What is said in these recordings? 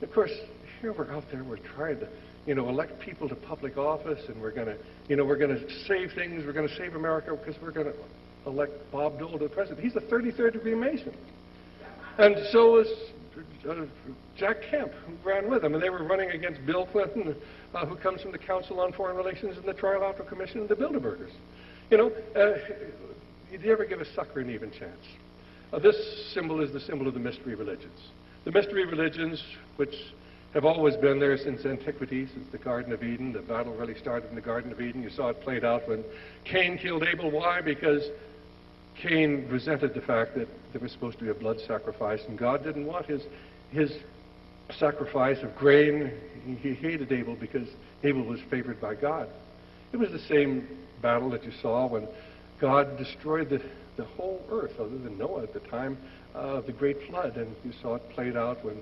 Of course, here we're out there, we're trying to, elect people to public office, and we're going to save things, we're going to save America because we're going to elect Bob Dole to the president. He's a 33rd degree Mason. And so is Jack Kemp, who ran with him, and they were running against Bill Clinton, who comes from the Council on Foreign Relations and the Trilateral Commission and the Bilderbergers. Did you ever give a sucker an even chance? This symbol is the symbol of the mystery religions. The mystery religions, which have always been there since antiquity, since the Garden of Eden. The battle really started in the Garden of Eden. You saw it played out when Cain killed Abel. Why? Because Cain resented the fact that there was supposed to be a blood sacrifice, and God didn't want his sacrifice of grain. He hated Abel because Abel was favored by God. It was the same battle that you saw when God destroyed the whole earth, other than Noah at the time of the great flood. And you saw it played out when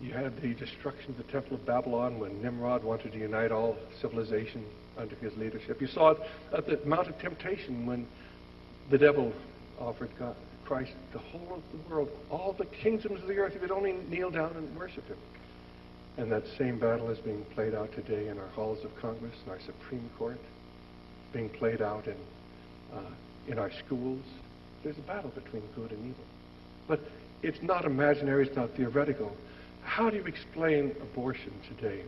you had the destruction of the Temple of Babylon, when Nimrod wanted to unite all civilization under his leadership. You saw it at the Mount of Temptation when the devil offered Christ the whole of the world, all the kingdoms of the earth, if you'd only kneel down and worship him. And that same battle is being played out today in our halls of Congress, in our Supreme Court, being played out in our schools. There's a battle between good and evil. But it's not imaginary, it's not theoretical. How do you explain abortion today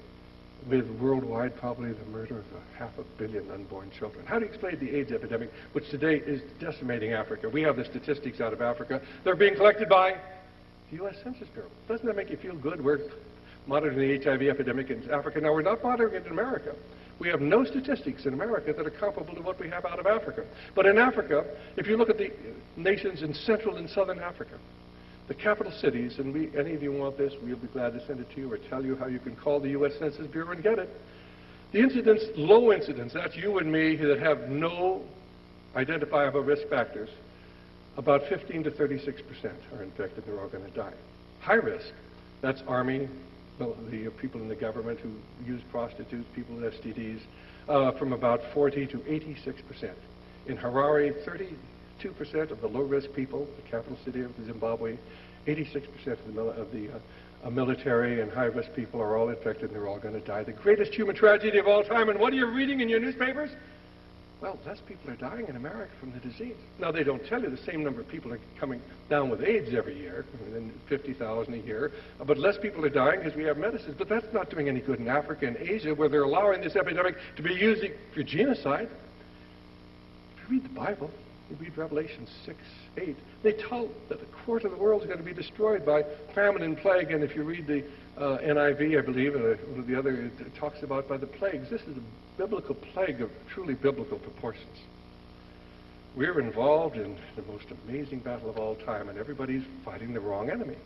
with worldwide probably the murder of 500 million unborn children? How do you explain the AIDS epidemic, which today is decimating Africa? We have the statistics out of Africa. They're being collected by the U.S. Census Bureau. Doesn't that make you feel good? We're monitoring the HIV epidemic in Africa. Now, we're not monitoring it in America. We have no statistics in America that are comparable to what we have out of Africa. But in Africa, if you look at the nations in Central and Southern Africa, the capital cities, and any of you want this, we'll be glad to send it to you or tell you how you can call the U.S. Census Bureau and get it. The incidence, low incidence, that's you and me that have no identifiable risk factors, about 15 to 36% are infected, they're all going to die. High risk, that's Army, the people in the government who use prostitutes, people with STDs, from about 40 to 86%. In Harare, 32% of the low-risk people, the capital city of Zimbabwe, 86% of the military and high-risk people are all infected and they're all going to die. The greatest human tragedy of all time, and what are you reading in your newspapers? Well, less people are dying in America from the disease. Now, they don't tell you the same number of people are coming down with AIDS every year, 50,000 a year, but less people are dying because we have medicines. But that's not doing any good in Africa and Asia, where they're allowing this epidemic to be used for genocide. If you read the Bible, you read Revelation 6:8, they tell that a quarter of the world is going to be destroyed by famine and plague. And if you read the NIV, I believe, or one of the other, it talks about by the plagues. This is a biblical plague of truly biblical proportions. We're involved in the most amazing battle of all time, and everybody's fighting the wrong enemy.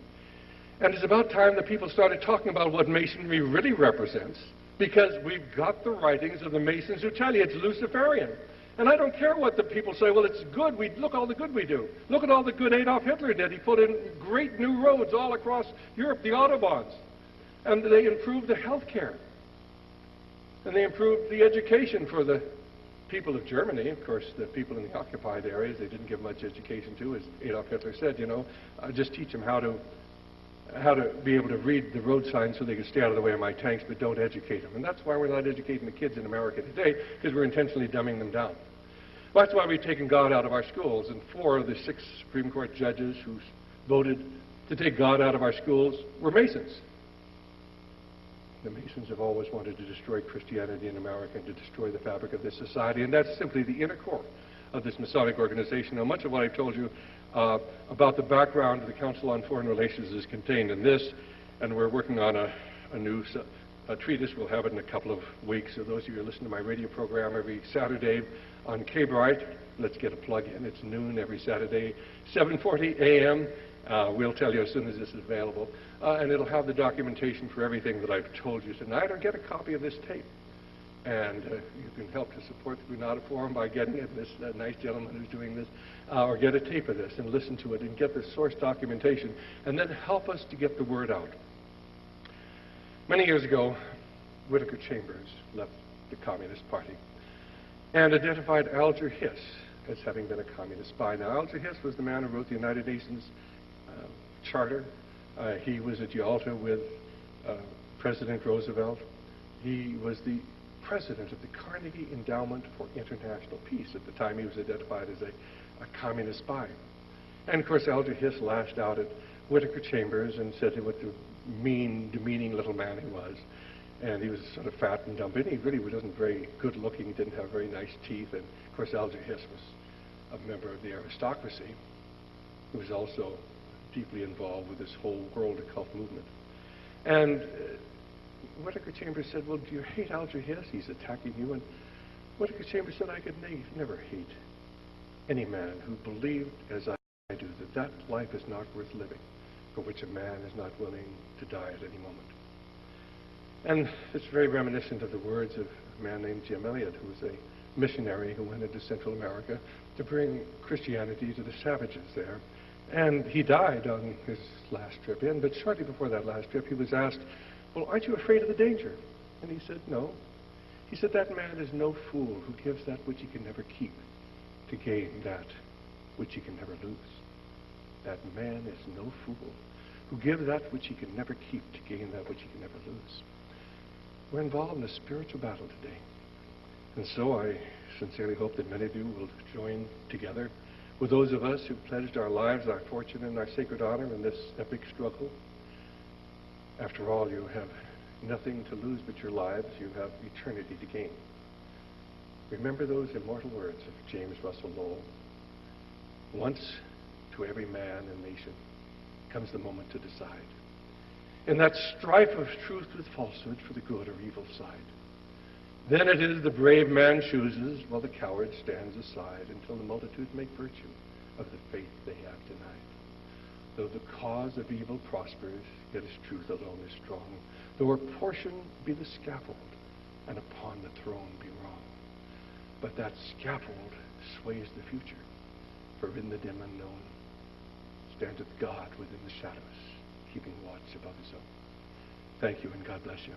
And it's about time that people started talking about what Masonry really represents, because we've got the writings of the Masons who tell you it's Luciferian. And I don't care what the people say, well, it's good. Look all the good we do. Look at all the good Adolf Hitler did. He put in great new roads all across Europe, the Autobahns. And they improved the health care. And they improved the education for the people of Germany. Of course, the people in the occupied areas, they didn't give much education to, as Adolf Hitler said, just teach them how to be able to read the road signs so they can stay out of the way of my tanks, but don't educate them. And that's why we're not educating the kids in America today, because we're intentionally dumbing them down. Well, that's why we've taken God out of our schools, and 4 of the 6 Supreme Court judges who voted to take God out of our schools were Masons. The Masons have always wanted to destroy Christianity in America and to destroy the fabric of this society, and that's simply the inner core of this Masonic organization. Now, much of what I've told you about the background of the Council on Foreign Relations is contained in this, and we're working on a new treatise. We'll have it in a couple of weeks. So those of you who listen to my radio program every Saturday on K-Bright, let's get a plug in. It's noon every Saturday, 7:40 a.m. We'll tell you as soon as this is available. And it'll have the documentation for everything that I've told you tonight, or get a copy of this tape. And you can help to support the Granada Forum by getting it, this nice gentleman who's doing this, or get a tape of this and listen to it and get the source documentation, and then help us to get the word out. Many years ago, Whittaker Chambers left the Communist Party and identified Alger Hiss as having been a communist spy. Now, Alger Hiss was the man who wrote the United Nations Charter. He was at Yalta with President Roosevelt. He was the president of the Carnegie Endowment for International Peace. At the time, he was identified as a communist spy. And of course, Alger Hiss lashed out at Whittaker Chambers and said what a mean, demeaning little man he was. And he was sort of fat and dumpy. He really wasn't very good looking. He didn't have very nice teeth. And of course, Alger Hiss was a member of the aristocracy, who was also deeply involved with this whole world occult movement. And Whittaker Chambers said, well, do you hate Alger Hiss? He's attacking you. And Whittaker Chambers said, I could never hate any man who believed, as I do, that life is not worth living, for which a man is not willing to die at any moment. And it's very reminiscent of the words of a man named Jim Elliot, who was a missionary who went into Central America to bring Christianity to the savages there. And he died on his last trip in, but shortly before that last trip, he was asked, well, aren't you afraid of the danger? And he said, no. He said, that man is no fool who gives that which he can never keep to gain that which he can never lose. That man is no fool who gives that which he can never keep to gain that which he can never lose. We're involved in a spiritual battle today. And so I sincerely hope that many of you will join together with those of us who pledged our lives, our fortune, and our sacred honor in this epic struggle. After all, you have nothing to lose but your lives. You have eternity to gain. Remember those immortal words of James Russell Lowell. Once to every man and nation comes the moment to decide. In that strife of truth with falsehood for the good or evil side. Then it is the brave man chooses, while the coward stands aside, until the multitude make virtue of the faith they have denied. Though the cause of evil prospers, yet his truth alone is strong. Though her portion be the scaffold, and upon the throne be wrong. But that scaffold sways the future, for in the dim unknown standeth God within the shadows, keeping watch above his own. Thank you, and God bless you.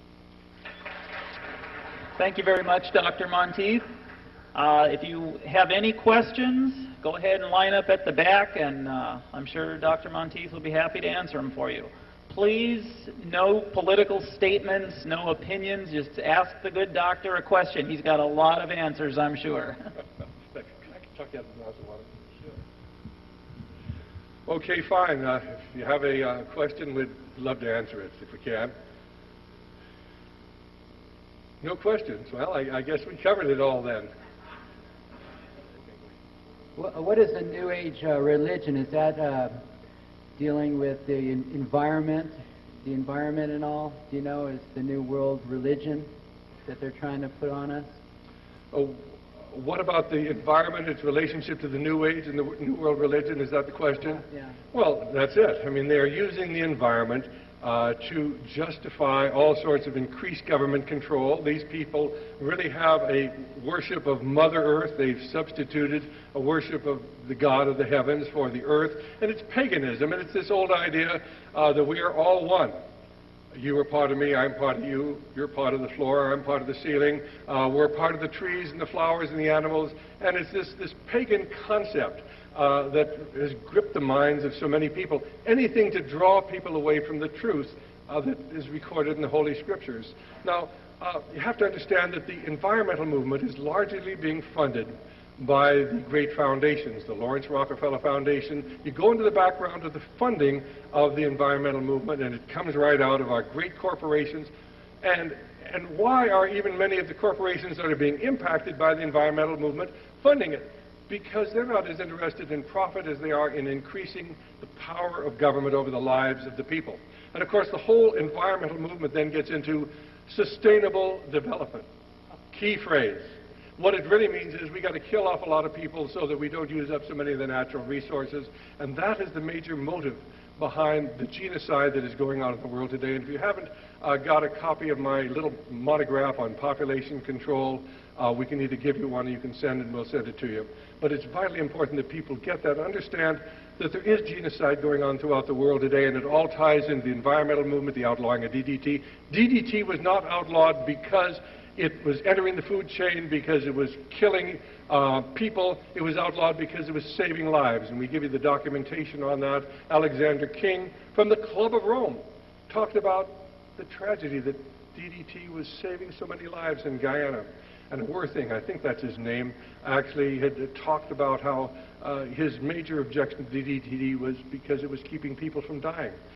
Thank you very much, Dr. Monteith. If you have any questions, go ahead and line up at the back, and I'm sure Dr. Monteith will be happy to answer them for you. Please, no political statements, no opinions. Just ask the good doctor a question. He's got a lot of answers, I'm sure. I can talk you out of the glass of water. Okay, fine. If you have a question, we'd love to answer it if we can. No questions. Well, I guess we covered it all then. What is the New Age religion? Is that dealing with the environment and all? Do you know, is the New World religion that they're trying to put on us? Oh, what about the environment, its relationship to the New Age and the New World religion? Is that the question? Yeah. Well, that's it. I mean, they're using the environment to justify all sorts of increased government control. These people really have a worship of Mother Earth. They've substituted a worship of the God of the heavens for the earth. And it's paganism, and it's this old idea that we are all one. You are part of me, I'm part of you, you're part of the floor, I'm part of the ceiling, we're part of the trees and the flowers and the animals, and it's this pagan concept that has gripped the minds of so many people. Anything to draw people away from the truth that is recorded in the Holy Scriptures. Now, you have to understand that the environmental movement is largely being funded by the great foundations, the Lawrence Rockefeller Foundation. You go into the background of the funding of the environmental movement, and it comes right out of our great corporations. And why are even many of the corporations that are being impacted by the environmental movement funding it? Because they're not as interested in profit as they are in increasing the power of government over the lives of the people. And of course, the whole environmental movement then gets into sustainable development. Key phrase. What it really means is we got to kill off a lot of people so that we don't use up so many of the natural resources. And that is the major motive behind the genocide that is going on in the world today. And if you haven't got a copy of my little monograph on population control, we can either give you one or you can send it and we'll send it to you. But it's vitally important that people get that, understand that there is genocide going on throughout the world today, and it all ties into the environmental movement, the outlawing of DDT. DDT was not outlawed because it was entering the food chain, because it was killing people. It was outlawed because it was saving lives, and we give you the documentation on that. Alexander King from the Club of Rome talked about the tragedy that DDT was saving so many lives in Guyana. And Worthing, I think that's his name, actually had talked about how his major objection to DDT was because it was keeping people from dying.